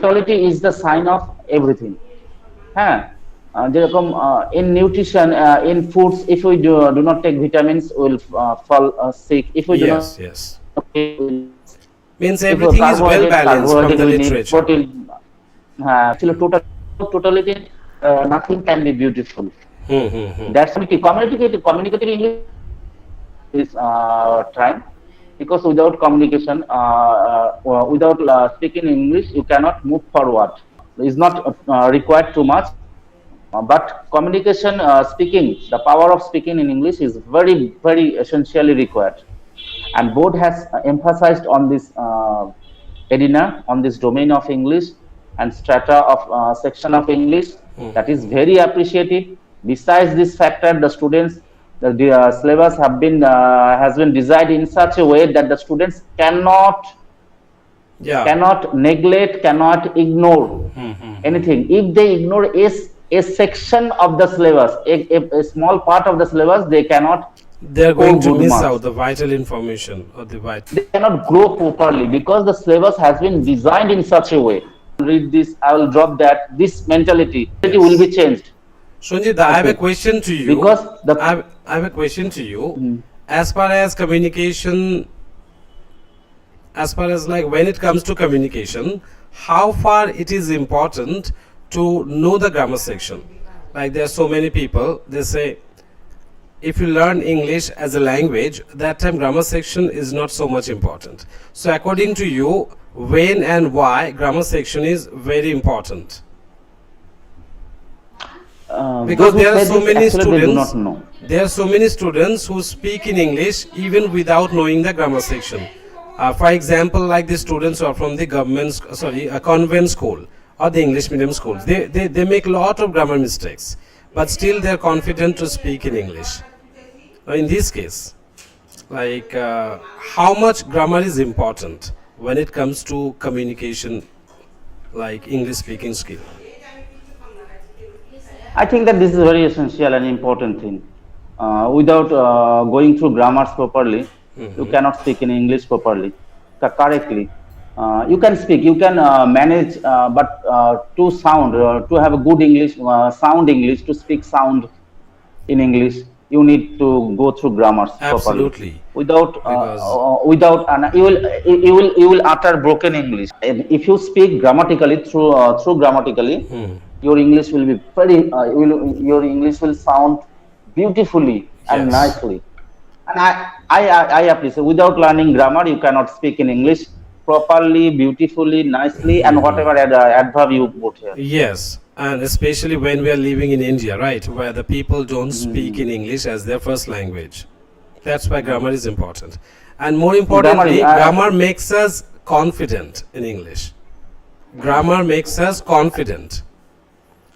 totality is the sign of everything. হ্যাঁ, যেরকম in nutrition, in foods, if we do not take vitamins, we will fall sick. If we do not Yes. if Means we everything is well balanced from the we need literature. protein. Actually, totality, nothing can be beautiful. That's why communicative English is trying, because without communication, without speaking English, you cannot move forward. It's not required too much, but communication, speaking, the power of speaking in English is very, very essentially required. And board has emphasized on this arena, on this domain of English and strata of section of English. That is very appreciated. Besides this factor, the students, the syllabus has been designed in such a way that the students cannot neglect, cannot ignore anything. If they ignore a section of the syllabus, a small part of the syllabus, they cannot. They are going to miss out the vital information or the vital. They cannot grow properly because the syllabus has been designed in such a way. Read this, I will drop that. This mentality will be changed. Shonjit, I have a question to you. Because I have a question to you. As far as communication, as far as like when it comes to communication, how far it is important to know the grammar section? Like there are so many people, they say, if you learn English as a language, that time grammar section is not so much important. So according to you, when and why grammar section is very important? Because there are so many students. There are so many students who speak in English even without knowing the grammar section. For example, like the students who are from the a convent school or the English medium schools, they make a lot of grammar mistakes, but still they are confident to speak in English. In this case, like how much grammar is important when it comes to communication, like English speaking skill? I think that this is very essential and important thing. Without going through grammars properly, you cannot speak in English properly, correctly. You can speak, you can manage, but to sound, to have a good English, sound English, to speak sound in English, you need to go through grammars Absolutely. properly. Without you will utter broken English. And if you speak grammatically through grammatically, your English will be your English will sound beautifully and nicely. And I appreciate, without learning grammar, you cannot speak in English properly, beautifully, nicely, and whatever adverb you put here. Yes, and especially when we are living in India, right, where the people don't speak in English as their first language. That's why grammar is important. And more importantly, grammar makes us confident in English. Grammar makes us confident.